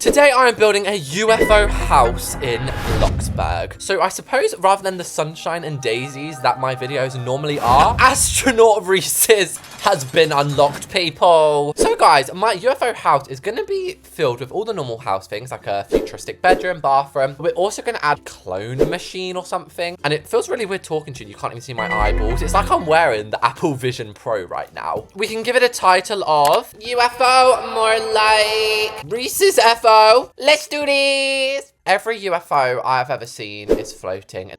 Today I am building a UFO house in Bloxburg. So I suppose rather than the sunshine and daisies that my videos normally are, Astronaut Reese's has been unlocked, people. So guys, my UFO house is going to be filled with all the normal house things, like a futuristic bedroom, bathroom. We're also going to add a clone machine or something. And it feels really weird talking to you. You can't even see my eyeballs. It's like I'm wearing the Apple Vision Pro right now. We can give it a title of UFO, more like Reese's FO. Let's do this. Every UFO I've ever seen is floating.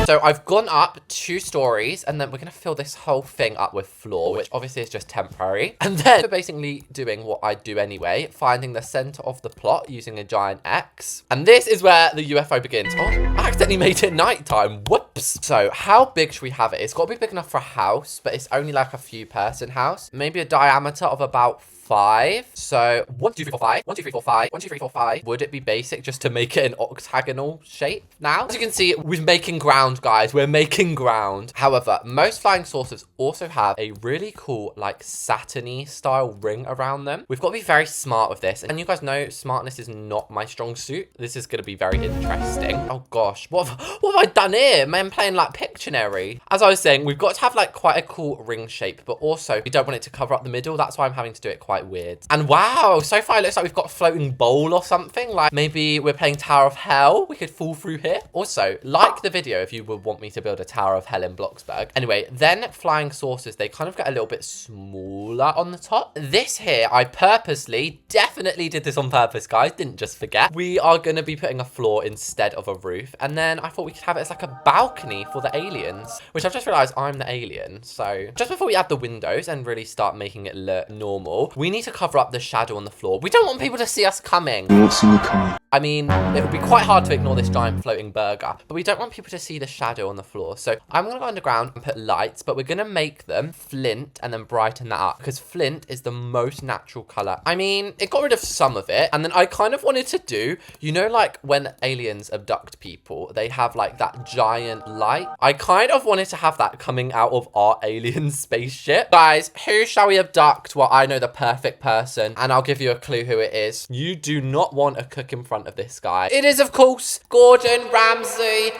So I've gone up 2 stories and then we're going to fill this whole thing up with floor, which obviously is just temporary. And then we're basically doing what I do anyway, finding the center of the plot using a giant X. And this is where the UFO begins. Oh, I accidentally made it nighttime. Whoops. So how big should we have it? It's got to be big enough for a house, but it's only like a few person house. Maybe a diameter of about 5. So 1, 2, 3, 4, 5. 1, 2, 3, 4, 5. 1, 2, 3, 4, 5. Would it be basic just to make it an octagonal shape now? As you can see, we're making ground, guys. We're making ground. However, most flying saucers also have a really cool, like, Saturn-y style ring around them. We've got to be very smart with this. And you guys know smartness is not my strong suit. This is going to be very interesting. Oh, gosh. What have I done here? Man, I'm playing, like, Pictionary. As I was saying, we've got to have, like, quite a cool ring shape. But also, we don't want it to cover up the middle. That's why I'm having to do it quite weird. And wow, so far it looks like we've got a floating bowl or something. Like maybe we're playing Tower of Hell. We could fall through here. Also, like the video if you would want me to build a Tower of Hell in Bloxburg. Anyway, then flying saucers, they kind of get a little bit smaller on the top. This here, I purposely, definitely did this on purpose, guys. Didn't just forget. We are going to be putting a floor instead of a roof. And then I thought we could have it as like a balcony for the aliens, which I've just realized I'm the alien. So just before we add the windows and really start making it look normal, we need to cover up the shadow on the floor. We don't want people to see us coming. You won't see me coming. I mean, it would be quite hard to ignore this giant floating burger, but we don't want people to see the shadow on the floor. So I'm going to go underground and put lights, but we're going to make them flint and then brighten that up because flint is the most natural color. I mean, it got rid of some of it. And then I kind of wanted to do, you know, like when aliens abduct people, they have like that giant light. I kind of wanted to have that coming out of our alien spaceship. Guys, who shall we abduct? Well, I know the perfect person and I'll give you a clue who it is. You do not want a cook in front of this guy. It is, of course, Gordon Ramsay.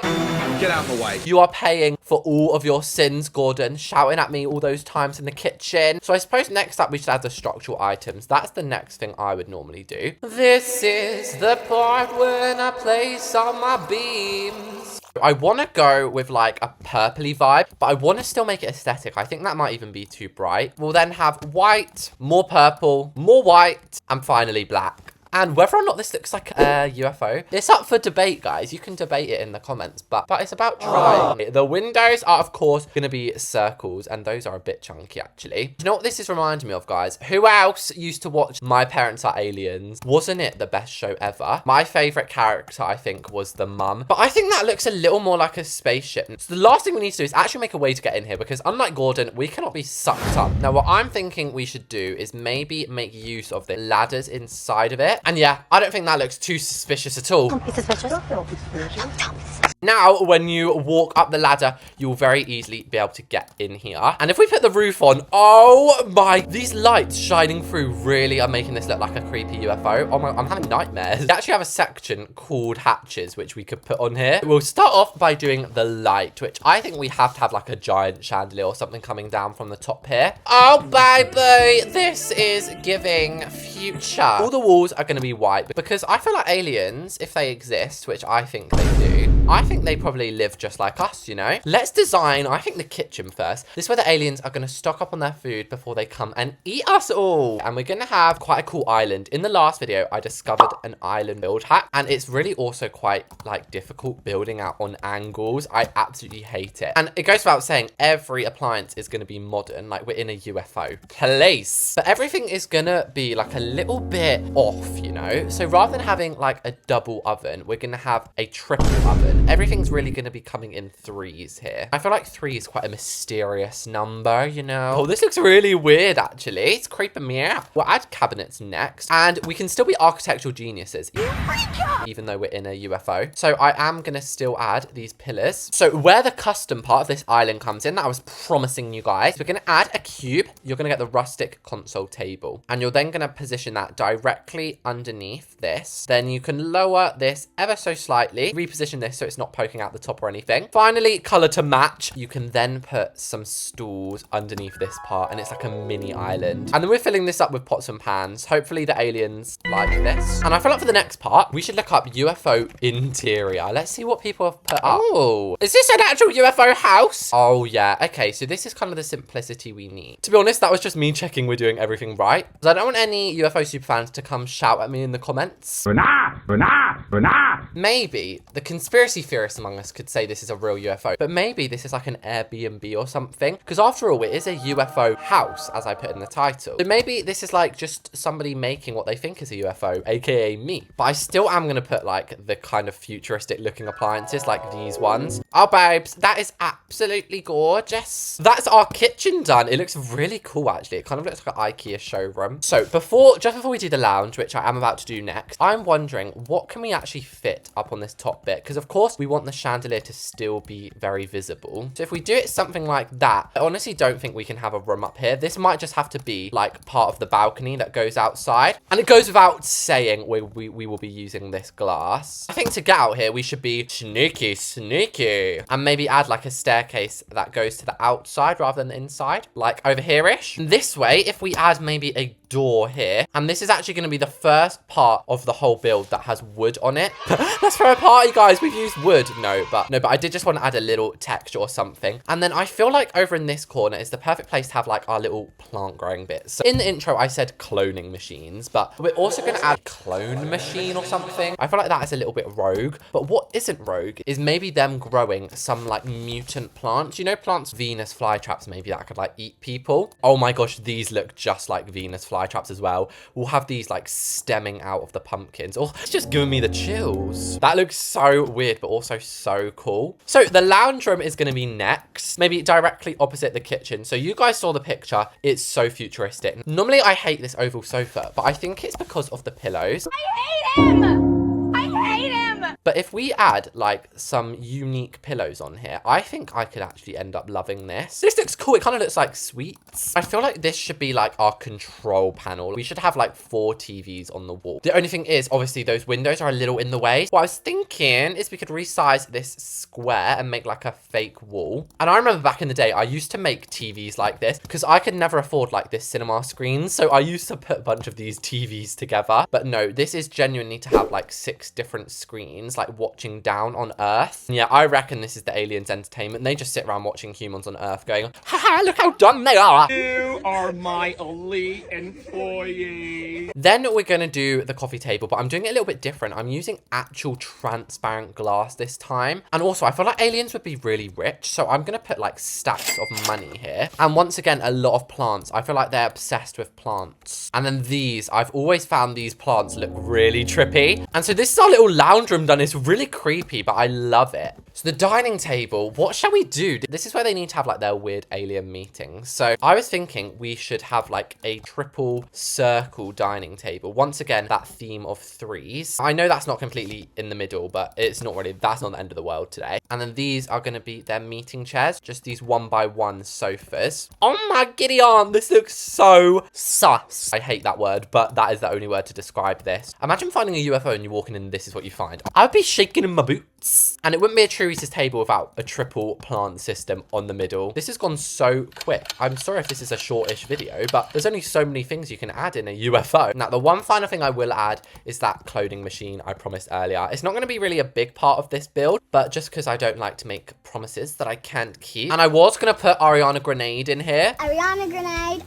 Get out of the way. You are paying for all of your sins, Gordon, shouting at me all those times in the kitchen. So I suppose next up we should add the structural items. That's the next thing I would normally do. This is the part when I place on my beams. I want to go with like a purpley vibe, but I want to still make it aesthetic. I think that might even be too bright. We'll then have white, more purple, more white, and finally black. And whether or not this looks like a UFO, it's up for debate, guys. You can debate it in the comments, but it's about trying. The windows are, of course, going to be circles, and those are a bit chunky, actually. You know what this is reminding me of, guys? Who else used to watch My Parents Are Aliens? Wasn't it the best show ever? My favorite character, I think, was the mum. But I think that looks a little more like a spaceship. So the last thing we need to do is actually make a way to get in here, because unlike Gordon, we cannot be sucked up. Now, what I'm thinking we should do is maybe make use of the ladders inside of it. And yeah, I don't think that looks too suspicious at all. Don't be suspicious. Now, when you walk up the ladder, you'll very easily be able to get in here. And if we put the roof on, oh my, these lights shining through really are making this look like a creepy UFO. Oh my, I'm having nightmares. We actually have a section called hatches, which we could put on here. We'll start off by doing the light, which I think we have to have like a giant chandelier or something coming down from the top here. Oh, baby, this is giving future. All the walls are going to be white because I feel like aliens, if they exist, which I think they do, I think they probably live just like us, you know? Let's design, I think, the kitchen first. This is where the aliens are going to stock up on their food before they come and eat us all. And we're going to have quite a cool island. In the last video, I discovered an island build hack, and it's really also quite, like, difficult building out on angles. I absolutely hate it. And it goes without saying, every appliance is going to be modern, like we're in a UFO place. But everything is going to be, like, a little bit off, you know? So rather than having, like, a double oven, we're going to have a triple oven. Everything's really going to be coming in 3s here. I feel like 3 is quite a mysterious number, you know? Oh, this looks really weird, actually. It's creeping me out. We'll add cabinets next, and we can still be architectural geniuses, even though we're in a UFO. So I am going to still add these pillars. So where the custom part of this island comes in, that I was promising you guys, we're going to add a cube. You're going to get the rustic console table, and you're then going to position that directly under underneath this. Then you can lower this ever so slightly, reposition this so it's not poking out the top or anything. Finally, color to match. You can then put some stools underneath this part, and it's like a mini island. And then we're filling this up with pots and pans. Hopefully the aliens like this. And I feel like for the next part, we should look up UFO interior. Let's see what people have put up. Oh, is this an actual UFO house? Oh yeah, okay, so this is kind of the simplicity we need. To be honest, that was just me checking we're doing everything right. Because I don't want any UFO superfans to come shout at me in the comments. Maybe the conspiracy theorists among us could say this is a real UFO, but maybe this is like an Airbnb or something. Because after all, it is a UFO house, as I put in the title. So maybe this is like just somebody making what they think is a UFO, aka me. But I still am going to put like the kind of futuristic looking appliances like these ones. Oh, babes, that is absolutely gorgeous. That's our kitchen done. It looks really cool, actually. It kind of looks like an IKEA showroom. So just before we do the lounge, which I am about to do next, I'm wondering what can we actually fit up on this top bit? Because of course we want the chandelier to still be very visible. So if we do it something like that, I honestly don't think we can have a room up here. This might just have to be like part of the balcony that goes outside. And it goes without saying we will be using this glass. I think to get out here, we should be sneaky. And maybe add like a staircase that goes to the outside rather than the inside. Like over here-ish. This way, if we add maybe a door here, and this is actually going to be the first part of the whole build that has wood on it. Let's throw a party, guys. We've used wood. No, but I did just want to add a little texture or something. And then I feel like over in this corner is the perfect place to have like our little plant growing bits. So in the intro, I said cloning machines, but we're also going to add clone machine or something. I feel like that is a little bit rogue, but what isn't rogue is maybe them growing some like mutant plants. You know, plants, Venus flytraps maybe that could like eat people. Oh my gosh, these look just like Venus flytraps as well. We'll have these like stemming out of the pumpkins. Oh, it's just giving me the chills. That looks so weird, but also so cool. So the lounge room is going to be next, maybe directly opposite the kitchen. So you guys saw the picture. It's so futuristic. Normally I hate this oval sofa, but I think it's because of the pillows. I hate him! I hate him! But if we add like some unique pillows on here, I think I could actually end up loving this. This looks cool. It kind of looks like sweets. I feel like this should be like our control panel. We should have like 4 TVs on the wall. The only thing is, obviously, those windows are a little in the way. What I was thinking is we could resize this square and make like a fake wall. And I remember back in the day, I used to make TVs like this because I could never afford like this cinema screen. So I used to put a bunch of these TVs together. But no, this is genuinely to have like 6 different screens like watching down on Earth. And yeah, I reckon this is the aliens' entertainment. They just sit around watching humans on Earth going, haha, look how dumb they are. You are my elite employee. Then we're going to do the coffee table, but I'm doing it a little bit different. I'm using actual transparent glass this time. And also, I feel like aliens would be really rich. So I'm going to put like stacks of money here. And once again, a lot of plants. I feel like they're obsessed with plants. And then these, I've always found these plants look really trippy. And so this is our little lounge room done. It's really creepy, but I love it. So the dining table, what shall we do? This is where they need to have like their weird alien meetings. So I was thinking we should have like a triple circle dining table. Once again, that theme of 3s. I know that's not completely in the middle, but it's not really, that's not the end of the world today. And then these are going to be their meeting chairs, just these 1x1 sofas. Oh my giddy aunt, this looks so sus. I hate that word, but that is the only word to describe this. Imagine finding a UFO and you walk in and this is what you find. I'd be shaking in my boots. And it wouldn't be a true Reese's table without a triple plant system on the middle. This has gone so quick. I'm sorry if this is a shortish video, but there's only so many things you can add in a UFO. Now, the one final thing I will add is that cloning machine I promised earlier. It's not going to be really a big part of this build, but just because I don't like to make promises that I can't keep. And I was going to put Ariana Grenade in here. Ariana Grenade.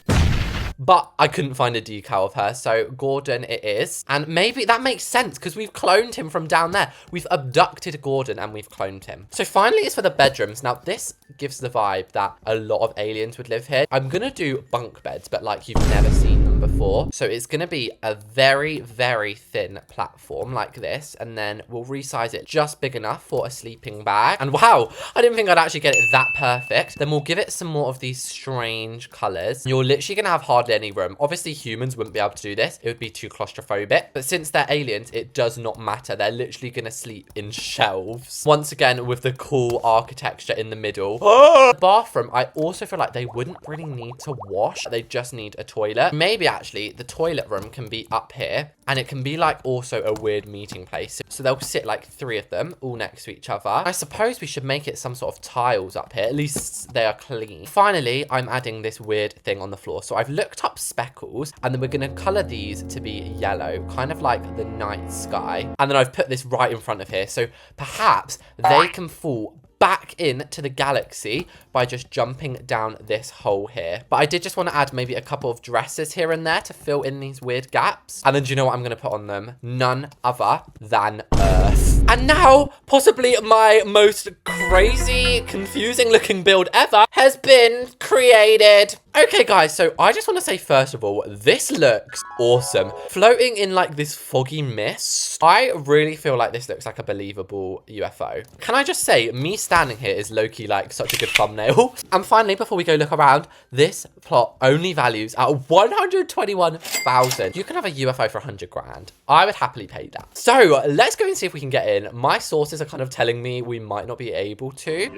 But I couldn't find a decal of her, so Gordon it is. And maybe that makes sense because we've cloned him from down there. We've abducted Gordon and we've cloned him. So finally, it's for the bedrooms. Now, this gives the vibe that a lot of aliens would live here. I'm going to do bunk beds, but like you've never seen them before. So it's going to be a very, very thin platform like this. And then we'll resize it just big enough for a sleeping bag. And wow, I didn't think I'd actually get it that perfect. Then we'll give it some more of these strange colors. You're literally going to have hardly any room. Obviously, humans wouldn't be able to do this. It would be too claustrophobic. But since they're aliens, it does not matter. They're literally going to sleep in shelves. Once again, with the cool architecture in the middle. The bathroom, I also feel like they wouldn't really need to wash. They just need a toilet. Maybe actually, the toilet room can be up here. And it can be like also a weird meeting place. So they'll sit like 3 of them all next to each other. I suppose we should make it some sort of tiles up here. At least they are clean. Finally, I'm adding this weird thing on the floor. So I've looked up speckles and then we're going to color these to be yellow, kind of like the night sky. And then I've put this right in front of here. So perhaps they can fall back into the galaxy by just jumping down this hole here. But I did just want to add maybe a couple of dresses here and there to fill in these weird gaps. And then do you know what I'm going to put on them? None other than Earth. And now, possibly my most crazy, confusing looking build ever has been created. Okay, guys, so I just want to say, first of all, this looks awesome. Floating in like this foggy mist. I really feel like this looks like a believable UFO. Can I just say, me standing here is low-key like such a good thumbnail. And finally, before we go look around, this plot only values at 121,000. You can have a UFO for 100 grand. I would happily pay that. So let's go and see if we can get in. My sources are kind of telling me we might not be able to.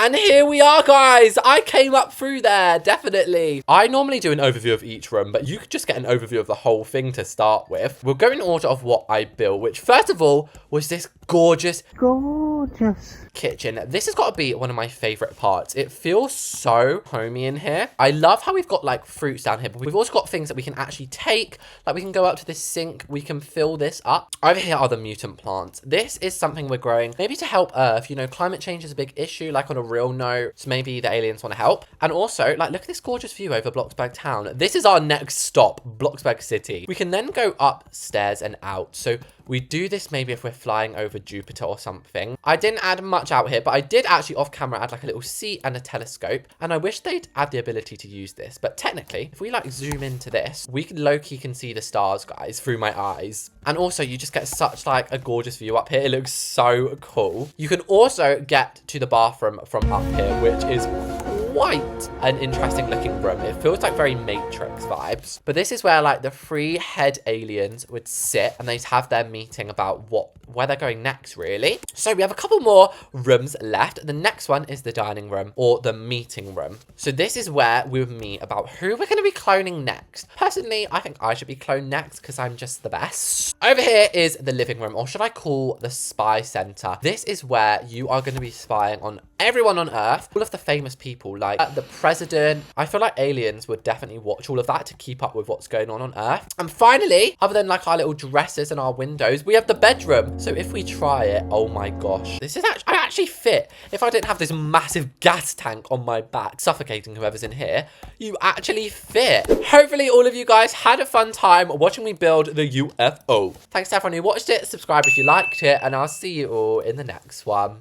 And here we are, guys. I came up through there, definitely. I normally do an overview of each room, but you could just get an overview of the whole thing to start with. We'll go in order of what I built, which first of all was this gorgeous kitchen. This has got to be one of my favorite parts. It feels so homey in here. I love how we've got like fruits down here, but we've also got things that we can actually take. Like we can go up to this sink. We can fill this up. Over here are the mutant plants. This is something we're growing maybe to help Earth. You know, climate change is a big issue, like on a real note. So maybe the aliens want to help. And also, like, look at this gorgeous view over Bloxburg town. This is our next stop, Bloxburg city. We can then go upstairs and out. So we do this maybe if we're flying over Jupiter or something. I didn't add much out here, but I did actually off camera add like a little seat and a telescope. And I wish they'd add the ability to use this. But technically, if we like zoom into this, we low-key can see the stars, guys, through my eyes. And also you just get such like a gorgeous view up here. It looks so cool. You can also get to the bathroom from up here, which is quite an interesting looking room. It feels like very Matrix vibes. But this is where like the 3 head aliens would sit and they'd have their meeting about where they're going next, really. So we have a couple more rooms left. The next one is the dining room or the meeting room. So this is where we would meet about who we're going to be cloning next. Personally, I think I should be cloned next because I'm just the best. Over here is the living room, or should I call the spy center. This is where you are going to be spying on everyone on Earth, all of the famous people like the president. I feel like aliens would definitely watch all of that to keep up with what's going on Earth. And finally, other than like our little dresses and our windows, we have the bedroom. So if we try it, oh my gosh, this is I actually fit. If I didn't have this massive gas tank on my back suffocating whoever's in here, you actually fit. Hopefully all of you guys had a fun time watching me build the UFO. Thanks to everyone who watched it. Subscribe if you liked it, and I'll see you all in the next one.